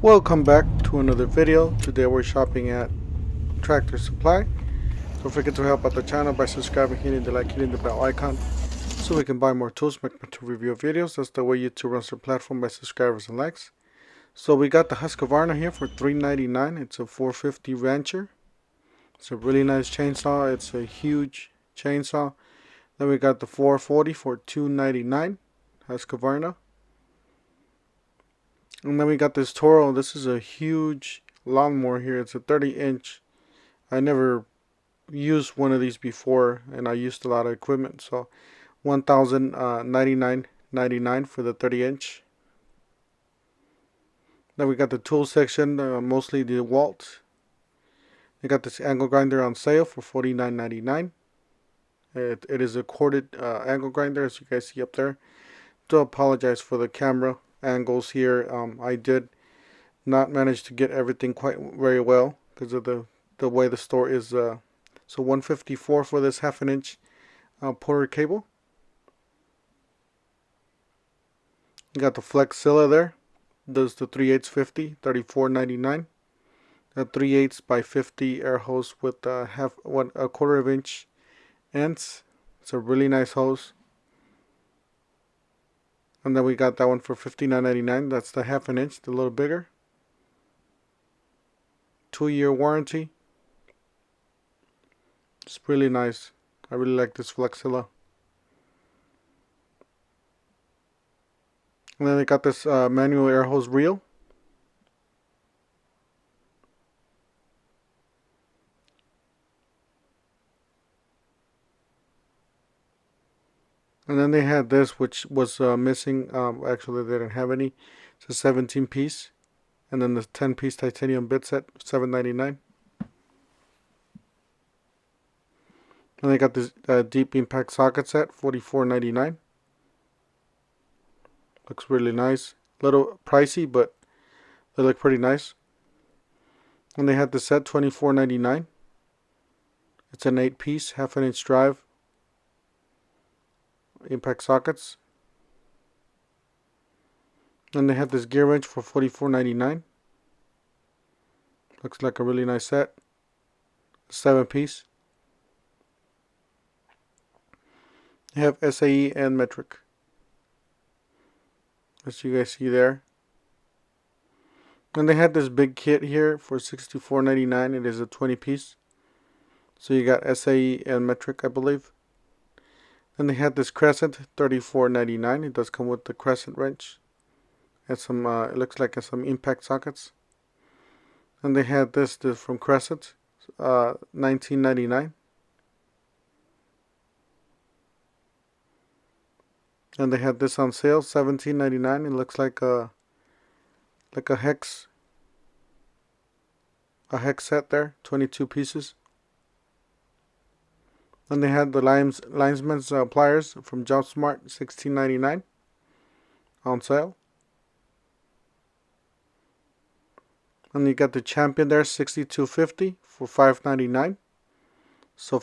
Welcome back to another video. Today we're shopping at Tractor Supply. Don't forget to help out the channel by subscribing, hitting the like, hitting the bell icon so we can buy more tools, make better review videos. That's the way YouTube runs their platform, by subscribers and likes. So we got the Husqvarna here for $3.99. It's a 450 Rancher. It's a really nice chainsaw. It's a huge chainsaw. Then we got the 440 for $2.99 Husqvarna. And then we got this Toro. This is a huge lawnmower here. It's a 30-inch. I never used one of these before, and I used a lot of equipment. So $1,099.99 for the 30-inch. Then we got the tool section, mostly the Walt. They got this angle grinder on sale for $49.99. It is a corded angle grinder, as you guys see up there. Do apologize for the camera angles here. I did not manage to get everything quite very well because of the way the store is. So $154 for this 1/2 inch Porter cable. You got the Flexzilla there. Does the 3/8 50, $34.99. A 3/8 by 50 air hose with a 1/4 inch ends. It's a really nice hose. And then we got that one for $59.99. That's the 1/2 inch, the little bigger. 2-year warranty. It's really nice. I really like this Flexzilla. And then they got this manual air hose reel. And then they had this, which was missing. Actually, they didn't have any. It's a 17-piece. And then the 10-piece titanium bit set, $7.99. And they got this deep impact socket set, $44.99. Looks really nice. A little pricey, but they look pretty nice. And they had the set, $24.99. It's an 8-piece, 1/2 inch drive. Impact sockets. And they have this gear wrench for $44.99. Looks like a really nice set. 7-piece. They have SAE and metric, as you guys see there. And they had this big kit here for $64.99. It is a 20-piece. So you got SAE and metric, I believe. Then they had this crescent, $34.99. It does come with the crescent wrench and some. It looks like some impact sockets. And they had this from Crescent, $19.99. And they had this on sale, $17.99. It looks like a hex set there, 22 pieces. And they had the linesman's pliers from JobSmart, $16.99 on sale. And you got the Champion there, $62.50 for $5.99. So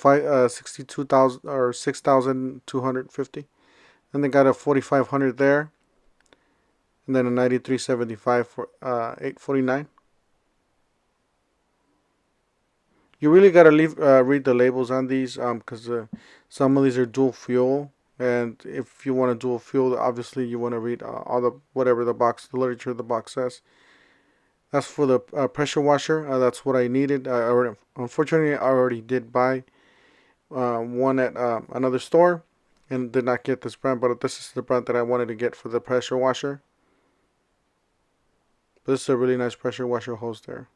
62,000 or 6,250. And they got a 4,500 there, and then a 93.75 for $8.49. You really gotta read the labels on these, because some of these are dual fuel, and if you want a dual fuel, obviously you want to read all the whatever the literature of the box says. That's for the pressure washer. That's what I needed. Unfortunately, I already did buy one at another store, and did not get this brand, but this is the brand that I wanted to get for the pressure washer. But this is a really nice pressure washer hose there.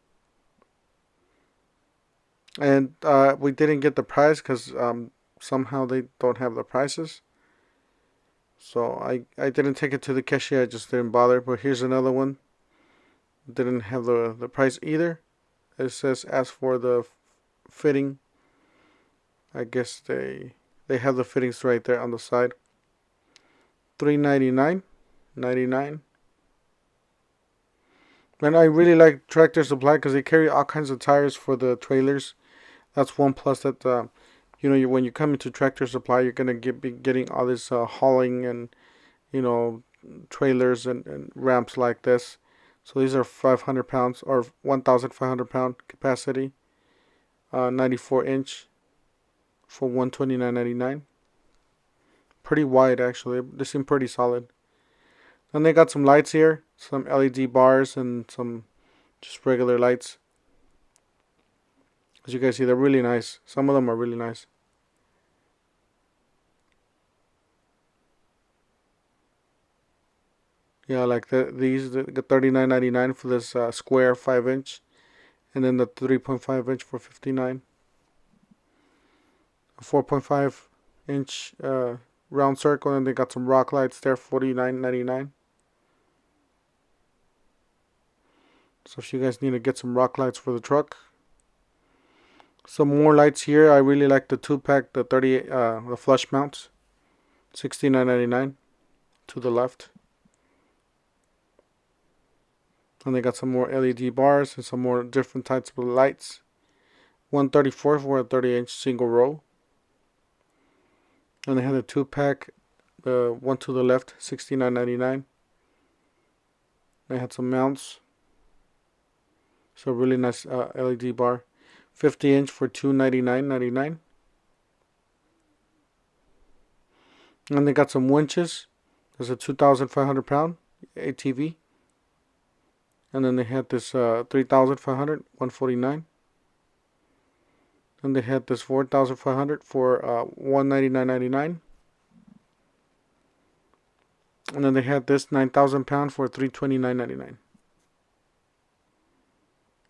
And we didn't get the price because somehow they don't have the prices. So I didn't take it to the cashier. I just didn't bother. But here's another one. Didn't have the price either. It says ask for the fitting. I guess they have the fittings right there on the side. $3.99.99. And I really like Tractor Supply because they carry all kinds of tires for the trailers. That's one plus that when you come into Tractor Supply, you're gonna be getting all this hauling and trailers and ramps like this. So these are 500 pounds or 1,500 pound capacity, 94 inch for $129.99. Pretty wide actually. They seem pretty solid. Then they got some lights here, some LED bars and some just regular lights. As you guys see, they're really nice. Some of them are really nice. Yeah, like these, the $39.99 for this square 5-inch, and then the 3.5-inch for $59. A 4.5-inch round circle, and they got some rock lights there, $49.99. So if you guys need to get some rock lights for the truck. Some more lights here. I really like the 2-pack, the 38, the flush mounts, $69.99 to the left. And they got some more LED bars and some more different types of lights. $134 for a 30-inch single row. And they had a 2-pack, the one to the left, $69.99. They had some mounts. So really nice LED bar. 50-inch for $299.99. And they got some winches. There's a 2,500 pound ATV. And then they had this 3,500, $149. And they had this 4,500 for $199.99. And then they had this 9,000 pound for $329.99.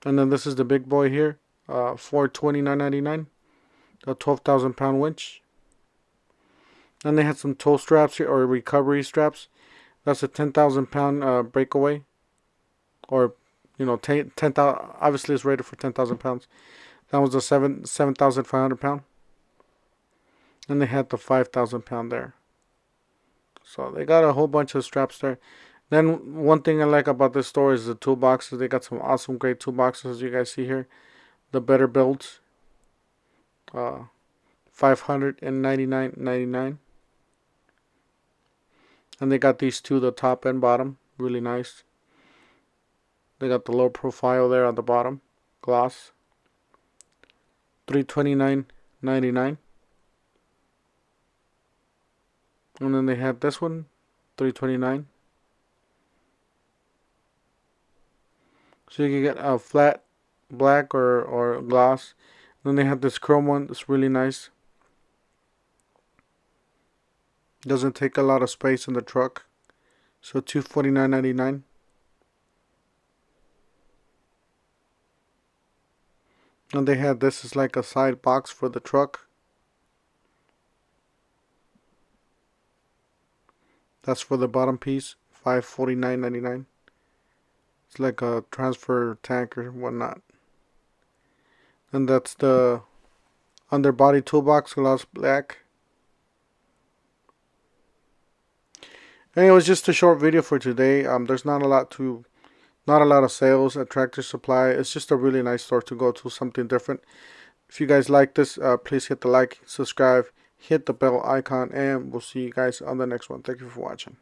And then this is the big boy here, for $29.99, the 12,000 pound winch. And they had some tow straps here, or recovery straps. That's a 10,000 pound breakaway, or 10,000. Obviously, it's rated for 10,000 pounds. That was a 7,500 pound. And they had the 5,000 pound there. So they got a whole bunch of straps there. Then one thing I like about this store is the toolboxes. They got some awesome great toolboxes, as you guys see here. The better builds, $599.99. And they got these two, the top and bottom, really nice. They got the low profile there on the bottom, gloss, $329.99. And then they have this one, $329. So you can get a flat black or gloss. Then they have this chrome one that's really nice. Doesn't take a lot of space in the truck. So $249.99. And they had this is like a side box for the truck. That's for the bottom piece, $549.99. It's like a transfer tank or whatnot. And that's the underbody toolbox, gloss black. Anyway, it was just a short video for today. There's not a lot of sales at Tractor Supply. It's just a really nice store to go to, something different. If you guys like this, please hit the like, subscribe, hit the bell icon, and we'll see you guys on the next one. Thank you for watching.